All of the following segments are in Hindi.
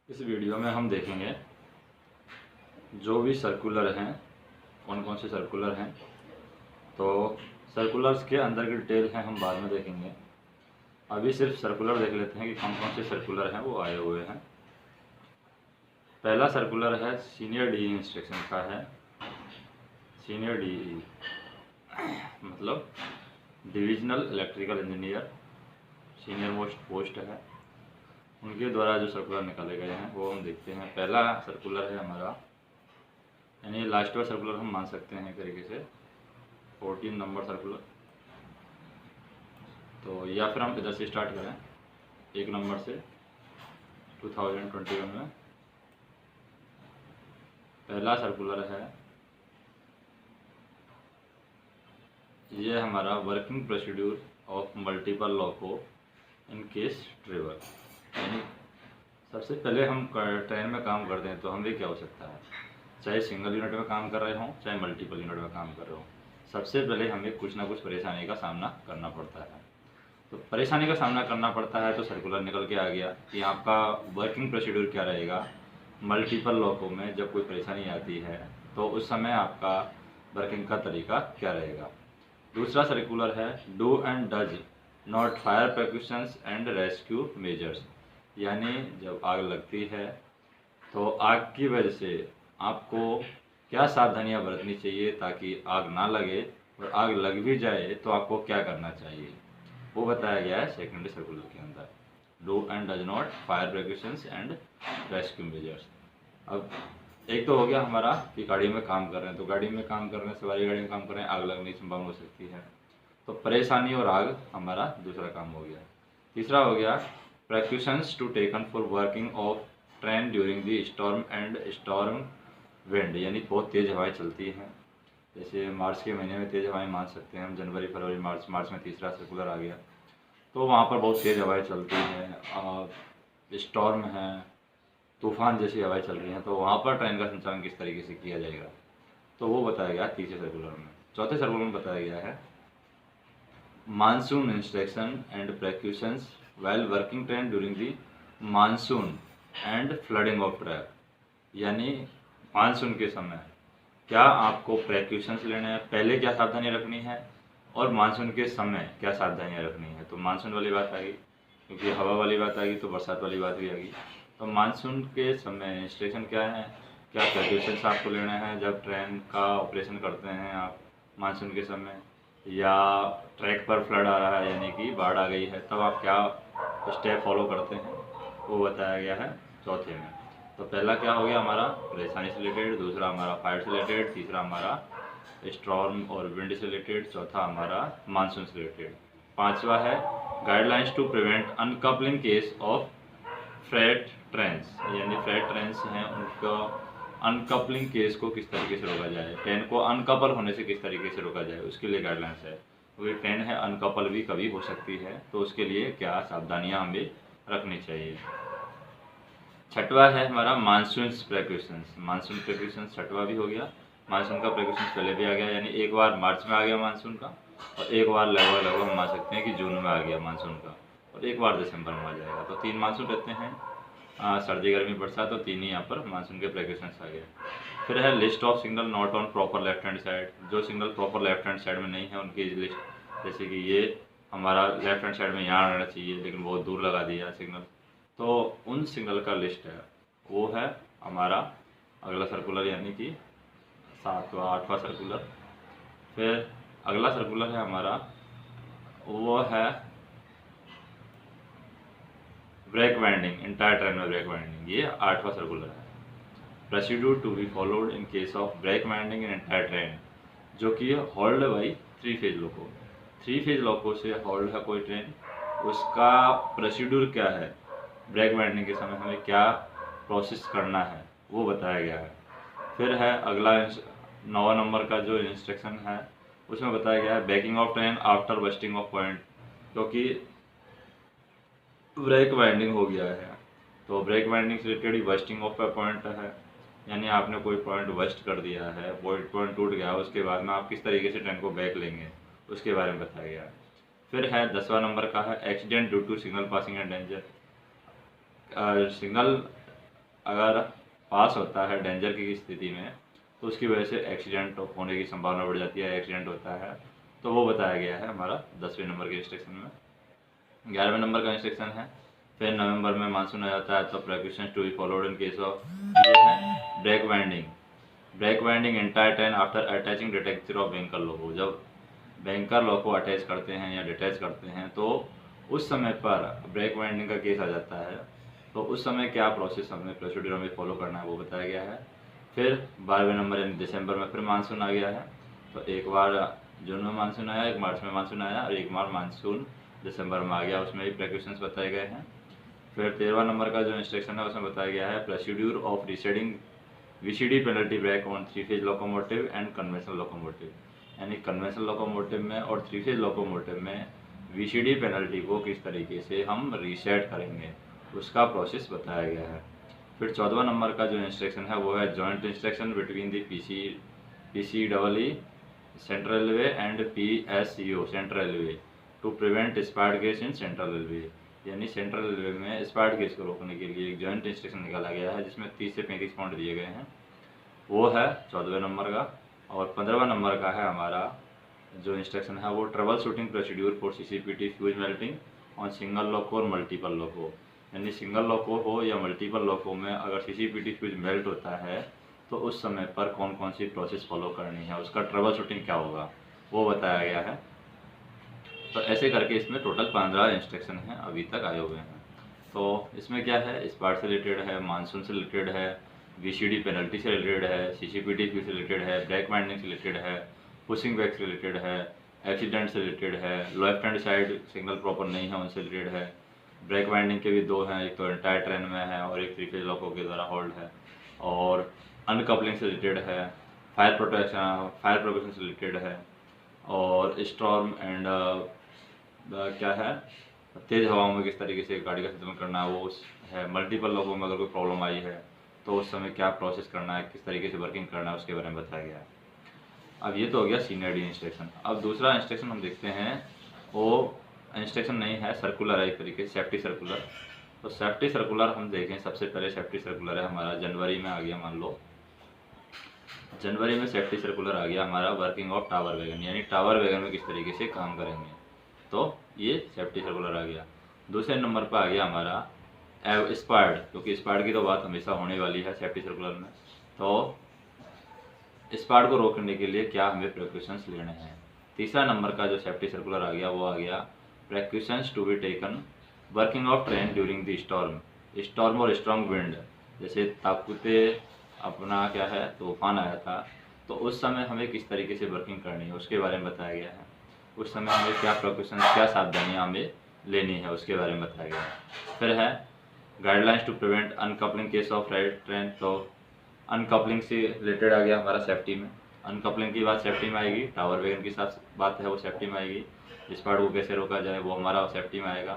इस वीडियो में हम देखेंगे जो भी सर्कुलर हैं, कौन कौन से सर्कुलर हैं। तो सर्कुलर्स के अंदर की डिटेल हैं हम बाद में देखेंगे। अभी सिर्फ सर्कुलर देख लेते हैं कि कौन कौन से सर्कुलर हैं वो आए हुए हैं। पहला सर्कुलर है सीनियर डी इंस्ट्रक्शन का है। सीनियर डी मतलब divisional electrical engineer, senior most post है, उनके द्वारा जो सर्कुलर निकाले गए हैं वो हम देखते हैं। पहला सर्कुलर है हमारा, यानी लास्ट वाला सर्कुलर हम मान सकते हैं एक तरीके से 14 नंबर सर्कुलर। तो या फिर हम इधर से स्टार्ट करें, एक नंबर से 2021 में पहला सर्कुलर है ये हमारा working procedure of multiple loco in case travel. यानी सबसे पहले हम ट्रेन में काम करते हैं तो हमें क्या हो सकता है, चाहे सिंगल यूनिट में काम कर रहे हों चाहे मल्टीपल यूनिट में काम कर रहे हों, सबसे पहले हमें कुछ ना कुछ परेशानी का सामना करना पड़ता है। तो परेशानी का सामना करना पड़ता है तो सर्कुलर निकल के आ गया कि आपका वर्किंग प्रोसीड्यूर क्या रहेगा। मल्टीपल लॉको में जब कोई परेशानी आती है तो उस समय आपका वर्किंग का तरीका क्या रहेगा। दूसरा सर्कुलर है do and does not fire precautions and rescue measures. यानी जब आग लगती है तो आग की वजह से आपको क्या सावधानियां बरतनी चाहिए ताकि आग ना लगे, और आग लग भी जाए तो आपको क्या करना चाहिए वो बताया गया है सेकेंडरी सर्कुलर के अंदर। Do and does not fire precautions and rescue measures. अब एक तो हो गया हमारा कि गाड़ी में काम कर रहे हैं, तो गाड़ी में काम कर रहे हैं, सवारी गाड़ी में काम कर रहे हैं, आग लगने की संभावना हो सकती है, तो परेशानी और आग हमारा दूसरा काम हो गया। तीसरा हो गया precautions to taken for working of train during the storm and storm wind. यानी बहुत तेज़ हवाएं चलती हैं, जैसे मार्च के महीने में तेज़ हवाएं मान सकते हैं हम, जनवरी फरवरी मार्च में तीसरा सर्कुलर आ गया। तो वहाँ पर बहुत तेज़ हवाएं चलती हैं, स्टॉर्म है, तूफान जैसी हवाएं चल रही हैं, तो वहाँ पर ट्रेन का संचालन किस तरीके से किया जाएगा तो वो बताया गया तीसरे सर्कुलर में। चौथे सर्कुलर में बताया गया है monsoon instruction and precautions while working train during the monsoon and flooding of track. यानी मानसून के समय क्या आपको प्रिकॉशंस लेने हैं, पहले क्या सावधानी रखनी है, और मानसून के समय क्या सावधानियां रखनी है। तो मानसून वाली बात आ गई, क्योंकि हवा वाली बात आ गई तो बरसात वाली बात भी आ गई। तो मानसून के समय इंस्ट्रक्शन क्या है, क्या प्रिकॉशंस आपको लेना है जब ट्रेन का ऑपरेशन करते हैं आप मानसून के समय, या ट्रैक पर फ्लड आ रहा है यानी कि बाढ़ आ गई है तब आप क्या स्टेप फॉलो करते हैं वो बताया गया है चौथे में। तो पहला क्या हो गया हमारा परेशानी से रिलेटेड, दूसरा हमारा फायर से रिलेटेड, तीसरा हमारा स्टॉर्म और विंड से रिलेटेड, चौथा हमारा मानसून से रिलेटेड। पांचवा है guidelines to prevent uncoupling case of freight trains. यानी फ्रेट ट्रेन्स हैं उनका अनकपलिंग केस को किस तरीके से रोका जाए, ट्रेन को अनकपल होने से किस तरीके से रोका जाए उसके लिए गाइडलाइंस है। क्योंकि ट्रेन है अनकपल भी कभी हो सकती है तो उसके लिए क्या सावधानियां हमें रखनी चाहिए। छठवा है हमारा मानसून प्रिकॉशंस। मानसून प्रिकॉशंस छठवा भी हो गया। मानसून का प्रिकॉशंस पहले भी आ गया, यानी एक बार मार्च में आ गया मानसून का, और एक बार लगभग हम मान सकते हैं कि जून में आ गया मानसून का, और एक बार दिसंबर में आ जाएगा। तो 3 मानसून रहते हैं, सर्दी गर्मी बरसात, तो 3 ही यहाँ पर मानसून के प्रिकॉशंस आ गए। फिर है list of signal not on proper left hand side. जो signal proper left hand side में नहीं है उनकी लिस्ट, जैसे कि ये हमारा लेफ्ट हैंड साइड में यहाँ रहना चाहिए लेकिन बहुत दूर लगा दिया सिग्नल, तो उन सिग्नल का लिस्ट है वो है हमारा अगला सर्कुलर, यानी कि 7वां 8वां सर्कुलर। फिर अगला सर्कुलर है हमारा वो है ब्रेक वाइंडिंग, इंटायर ट्रेन में ब्रेक वाइंडिंग, ये 8वां सर्कुलर है। Procedure to be followed in case of brake winding in entire train, जो कि hold by 3 phase loco. 3 phase loco से होल्ड है कोई ट्रेन, उसका प्रोसीड्यूर क्या है, ब्रेक वाइंडिंग के समय हमें क्या प्रोसेस करना है वो बताया गया है। फिर है अगला 9 नंबर का जो इंस्ट्रक्शन है उसमें बताया गया है backing of train after bursting of point. क्योंकि ब्रेक वाइंडिंग हो गया है तो ब्रेक वाइंडिंग से रिलेटेड बस्टिंग ऑफ पॉइंट है, यानी आपने कोई पॉइंट बस्ट कर दिया है, पॉइंट टूट गया, उसके बाद में आप किस तरीके से ट्रेन को बैक लेंगे उसके बारे में बताया गया है। फिर है 10वां नंबर का है accident due to signal passing and danger. Signal अगर पास होता है डेंजर की स्थिति में तो उसकी वजह से एक्सीडेंट होने की संभावना बढ़ जाती है, एक्सीडेंट होता है। तो वो बताया गया है हमारा 10वें नंबर के इंस्ट्रक्शन में। 11वें नंबर का इंस्ट्रक्शन है, फिर नवंबर में मानसून आ जाता है तो precautions to be followed in case of, ये है brake winding. Brake winding entire train after attaching detector of banker loco. जब बैंकर लॉक को अटैच करते हैं या डिटैच करते हैं तो उस समय पर ब्रेक वाइंडिंग का केस आ जाता है। तो उस समय क्या प्रोसेस हमें प्रोसीड्यूर हमें फॉलो करना है वो बताया गया है। फिर 12वें नंबर यानी दिसंबर में फिर मानसून आ गया है। तो एक बार जून में मानसून आया, एक मार्च में मानसून आया और एक बार मानसून दिसंबर में आ गया, उसमें भी प्रिकॉशंस बताए गए हैं। फिर 13वां नंबर का जो इंस्ट्रक्शन है उसमें बताया गया है procedure of resetting VCD penalty brake on 3 phase locomotive and conventional locomotive. यानी कन्वेंशनल लोकोमोटिव में और 3 फेज लोकोमोटिव में वीसीडी पेनल्टी को किस तरीके से हम रीसेट करेंगे उसका प्रोसेस बताया गया है। फिर 14वां नंबर का जो इंस्ट्रक्शन है वो है joint instruction between the PCW central railway and PSU central railway to prevent SPAD cases in central railway. यानी सेंट्रल रेलवे में स्पार्ट गैस को रोकने के लिए एक जॉइंट इंस्ट्रक्शन निकाला गया है जिसमें 30 से 35 पॉइंट दिए गए हैं, वो है 14वें नंबर का। और 15वां नंबर का है हमारा जो इंस्ट्रक्शन है वो trouble shooting procedure for CCPT fuse melting on single loco और मल्टीपल लोको। यानी सिंगल लोको हो या मल्टीपल लोको में अगर सीसीपीटी फ्यूज मेल्ट होता है तो उस समय पर कौन कौन सी प्रोसेस फॉलो करनी है, उसका ट्रबल शूटिंग क्या होगा वो बताया गया है। तो ऐसे करके इसमें टोटल 15 इंस्ट्रक्शन हैं अभी तक आए हुए हैं। तो इसमें क्या है, स्पार्ट से रिलेटेड है, मानसून से रिलेटेड है, वीसीडी पेनल्टी से रिलेटेड है, सीसीपीटी फ्यूज से रिलेटेड है, ब्रेक वाइंडिंग से रिलेटेड है, पुशिंग बैक से रिलेटेड है, एक्सीडेंट से रिलेटेड है, left hand side signal proper नहीं है उनसे रिलेटेड है। ब्रेक वाइंडिंग के भी दो हैं, एक तो एंटायर ट्रेन में है और एक 3 फेज लॉको के द्वारा होल्ड है। और अनकपलिंग से रिलेटेड है, फायर प्रोटेक्शन से रिलेटेड है, और स्टॉर्म एंड क्या है तेज़ हवाओं में किस तरीके से गाड़ी का संचालन करना है वो है। मल्टीपल लोगों में अगर कोई प्रॉब्लम आई है तो उस समय क्या प्रोसेस करना है, किस तरीके से वर्किंग करना है उसके बारे में बताया गया है। अब ये तो हो गया सीनियर डी इंस्ट्रक्शन। अब दूसरा इंस्ट्रक्शन हम देखते हैं, वो इंस्ट्रक्शन नहीं है, सर्कुलर है एक तरीके से, सेफ्टी सर्कुलर। तो सेफ्टी सर्कुलर हम देखें, सबसे पहले सेफ्टी सर्कुलर है हमारा जनवरी में आ गया। मान लो जनवरी में सेफ्टी सर्कुलर आ गया हमारा वर्किंग ऑफ टावर वैगन, यानी टावर वैगन में किस तरीके से काम करेंगे, तो ये सेफ्टी सर्कुलर आ गया। दूसरे नंबर पर आ गया हमारा स्पार्ड, क्योंकि स्पार्ड की तो बात हमेशा होने वाली है सेफ्टी सर्कुलर में। तो स्पार्ड को रोकने के लिए क्या हमें प्रिकॉशंस लेने हैं। तीसरा नंबर का जो सेफ्टी सर्कुलर आ गया वो आ गया precautions to be taken working of train during the storm और स्ट्रॉन्ग विंड। जैसे ताकुते अपना क्या है तूफान आया था तो उस समय हमें किस तरीके से वर्किंग करनी है उसके बारे में बताया गया है। उस समय हमें क्या प्रिकॉशंस, क्या सावधानियाँ हमें लेनी है उसके बारे में बताया गया है। फिर है guidelines to prevent uncoupling case of right train. तो अनकपलिंग से रिलेटेड आ गया हमारा सेफ्टी में, अनकपलिंग की बात सेफ्टी में आएगी, टावर वैगन की साथ बात है वो सेफ्टी में आएगी, स्पार्ट को कैसे रोका जाए वो हमारा सेफ्टी में आएगा,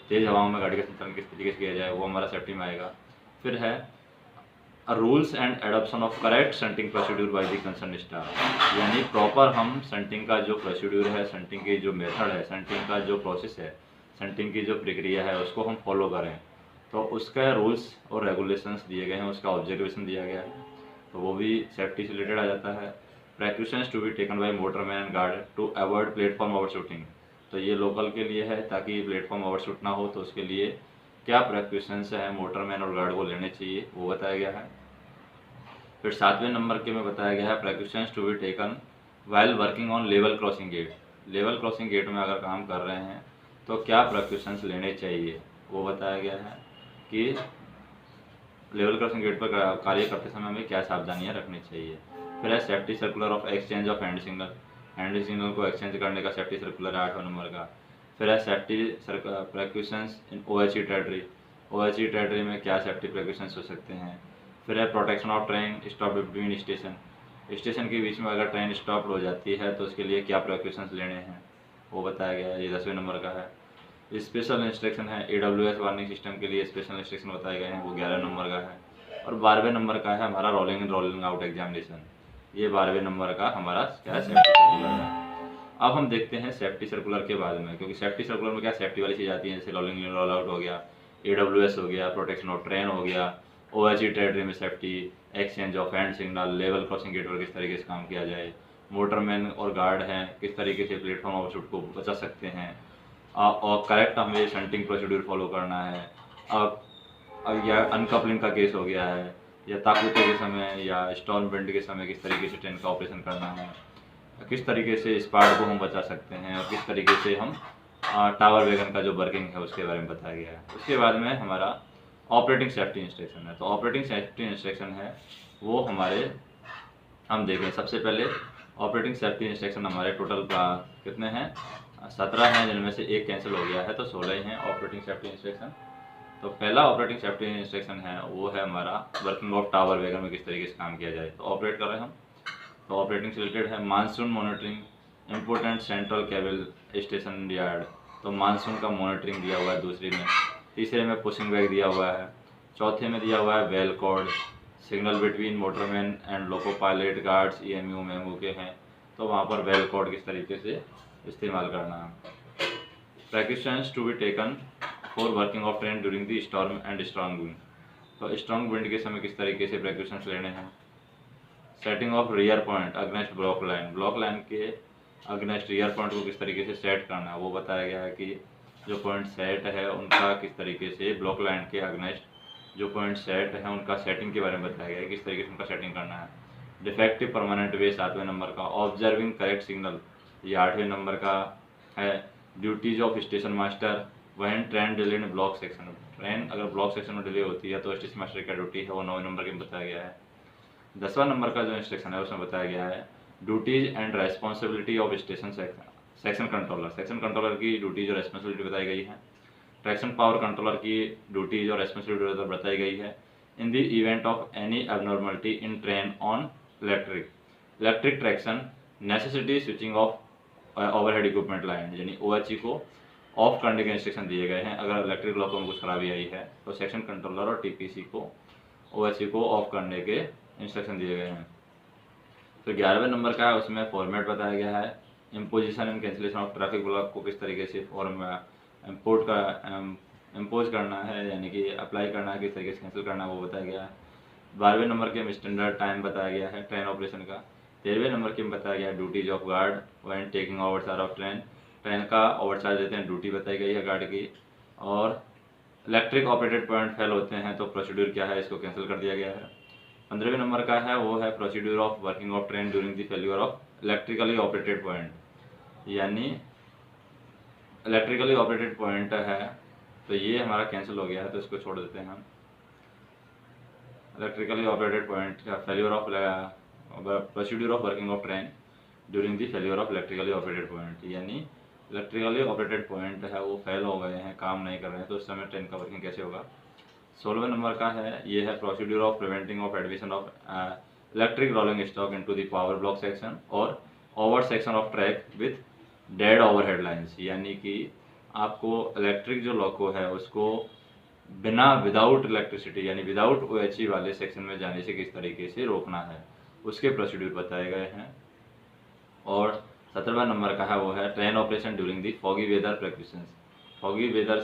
तेज़ हवाओं में गाड़ी का संचालन किस तरीके से किया जाए वो हमारा सेफ्टी में आएगा। फिर है rules and adoption of correct shunting procedure by the concern staff. यानी प्रॉपर हम शंटिंग का जो प्रोसीड्यूर है, शंटिंग की जो मेथड है, शंटिंग का जो प्रोसेस है, शंटिंग की जो प्रक्रिया है उसको हम फॉलो करें। तो उसका रूल्स और रेगुलेशंस दिए गए हैं, उसका ऑब्जर्वेशन दिया गया है, तो वो भी सेफ्टी से रिलेटेड आ जाता है। Precautions to be taken by motorman and guard to avoid platform overshooting. तो ये लोकल के लिए है ताकि प्लेटफॉर्म ओवरशूट ना हो, तो उसके लिए क्या प्रिकॉशंस है मोटरमैन और गार्ड को लेने चाहिए वो बताया गया है। फिर 7वें नंबर के में बताया गया है precautions to be taken while working on level crossing gate. Level crossing gate में अगर काम कर रहे हैं तो क्या प्रिकॉशंस लेने चाहिए वो बताया गया है कि लेवल क्रॉसिंग गेट पर कार्य करते समय हमें क्या सावधानियां रखनी चाहिए। फिर है safety circular of exchange of hand signal को एक्सचेंज करने का सेफ्टी सर्कुलर है 8वें नंबर का। फिर है सेफ्टी प्रिकॉशंस इन OHE टेरिटरी। OHE टेरिटरी में क्या सेफ्टी प्रिकॉशंस हो सकते हैं। फिर है protection of train stop between station के बीच में अगर ट्रेन स्टॉप हो जाती है तो उसके लिए क्या प्रिकॉशंस लेने हैं वो बताया गया है, ये 10वें नंबर का है। स्पेशल इंस्ट्रक्शन है AWS वार्निंग सिस्टम के लिए स्पेशल इंस्ट्रक्शन बताए गए हैं, वो 11 नंबर का है। और 12वें नंबर का है हमारा rolling in rolling out examination, ये 12वें नंबर का हमारा क्या सेफ्टी सर्कुलर है। अब हम देखते हैं सेफ्टी सर्कुलर के बाद में, क्योंकि सेफ्टी सर्कुलर में क्या सेफ्टी वाली चीज़ आती है, जैसे रोलिंग इन रोल आउट हो गया, AWS हो गया, प्रोटेक्शन ऑफ ट्रेन हो गया, OHE टेरिटरी में safety, exchange of hand signal, level crossing gate पर किस तरीके से काम किया जाए, मोटरमैन और गार्ड हैं किस तरीके से प्लेटफॉर्म ओवरशूट को बचा सकते हैं, और करेक्ट हमें शंटिंग प्रोसीड्यूर फॉलो करना है। अब या अनकपलिंग का केस हो गया है, या ताकूते के समय या स्टॉर्म विंड के समय किस तरीके से ट्रेन का ऑपरेशन करना है, किस तरीके से स्पार्ट को हम बचा सकते हैं, और किस तरीके से हम टावर वैगन का जो वर्किंग है उसके बारे में बताया गया है। उसके बाद में हमारा ऑपरेटिंग सेफ्टी इंस्ट्रक्शन है। तो ऑपरेटिंग सेफ्टी इंस्ट्रक्शन है वो हमारे, हम देखें सबसे पहले ऑपरेटिंग सेफ्टी इंस्ट्रक्शन हमारे टोटल कितने हैं, 17 हैं, जिनमें से एक कैंसिल हो गया है तो 16 ही हैं ऑपरेटिंग सेफ्टी इंस्ट्रक्शन। तो पहला ऑपरेटिंग सेफ्टी इंस्ट्रक्शन है वो है हमारा वर्किंग ऑफ टावर वैगन में किस तरीके से काम किया जाए। तो ऑपरेट कर रहे हैं हम, तो ऑपरेटिंग से रिलेटेड है monsoon monitoring, important central cable station yard, तो मानसून का मॉनिटरिंग दिया हुआ है दूसरी में। तीसरे में पुशिंग बैग दिया हुआ है। चौथे में दिया हुआ है well code, signal between motorman and loco pilot guards EMU MEMU के हैं, तो वहाँ पर वेल कोड किस तरीके से इस्तेमाल करना है। Precautions to be taken for working of train during the storm and strong wind, तो स्ट्रॉन्ग विंड के समय किस तरीके से प्रिकॉशंस लेने हैं। Setting of rear point against block line, block line के अगेंस्ट रियर पॉइंट को किस तरीके से सेट करना है वो बताया गया है कि जो पॉइंट सेट है उनका किस तरीके से ब्लॉक लाइन के अगेंस्ट जो पॉइंट सेट है उनका सेटिंग के बारे में बताया गया है, किस तरीके से उनका सेटिंग करना है। डिफेक्टिव परमानेंट वे 7वें नंबर का, ऑब्जर्विंग करेक्ट सिग्नल ये 8वें नंबर का है। Duties of station master when train delay in block section, train अगर ब्लॉक सेक्शन में डिले होती है तो स्टेशन मास्टर की ड्यूटी है वो 9वें नंबर के में बताया गया है। 10वां नंबर का जो इंस्ट्रक्शन है उसमें बताया गया है duties and responsibility of station section controller, section controller की ड्यूटीज और रेस्पॉन्सिबिलिटी बताई गई है। ट्रैक्शन पावर कंट्रोलर की ड्यूटीज और रेस्पॉन्सिबिलिटी बताई गई है। In the event of any abnormality in train on electric traction necessity switching off overhead equipment line, यानी OHE को ऑफ करने के इंस्ट्रक्शन दिए गए हैं। अगर इलेक्ट्रिक ब्लॉकों में कुछ खराबी आई है तो सेक्शन कंट्रोलर और TPC को OHE को ऑफ करने के इंस्ट्रक्शन दिए गए हैं। तो 11वें नंबर का है उसमें फॉर्मेट बताया गया है। Imposition and cancellation of traffic block को किस तरीके से इम्पोज करना है, यानी कि अप्लाई करना है, किस तरीके से कैंसिल करना है वो बताया गया है। 12वें नंबर के में स्टैंडर्ड टाइम बताया गया है ट्रेन ऑपरेशन का। 13वें नंबर के में बताया गया है duties of guard when taking overcharge of train, train का ओवरचार्ज देते हैं ड्यूटी बताई गई है गार्ड की। और इलेक्ट्रिक ऑपरेटेड पॉइंट फेल होते हैं तो प्रोसीड्यूर क्या है, इसको कैंसिल कर दिया गया है। 15वें नंबर का है वो है procedure of working of train during the failure of electrically operated point, यानी इलेक्ट्रिकली ऑपरेटेड पॉइंट है तो ये हमारा कैंसिल हो गया है तो इसको छोड़ देते हैं हम। इलेक्ट्रिकली ऑपरेटेड पॉइंट का failure of procedure of working of train during the failure of electrically operated point, यानी इलेक्ट्रिकली ऑपरेटेड पॉइंट है वो फेल हो गए हैं, काम नहीं कर रहे हैं, तो उस समय ट्रेन का वर्किंग कैसे होगा। 16वें नंबर का है ये है procedure of preventing of admission of electric rolling stock into the power block section और over section of track with dead overhead lines, यानी कि आपको इलेक्ट्रिक जो लोको है उसको बिना विदाउट इलेक्ट्रिसिटी यानी विदाउट OHE वाले सेक्शन में जाने से किस तरीके से रोकना है उसके प्रोसीड्यूर बताए गए हैं। और 17वां नंबर का है वो है train operation during the foggy weather precautions, foggy weather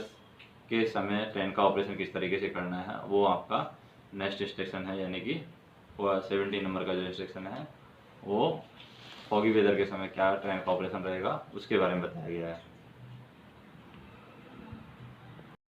के समय ट्रेन का ऑपरेशन किस तरीके से करना है वो आपका नेक्स्ट इंस्ट्रक्शन है, यानी कि 17 नंबर का जो इंस्ट्रक्शन है वो फॉगी वेदर के समय क्या ट्रेन का ऑपरेशन रहेगा उसके बारे में बताया गया है।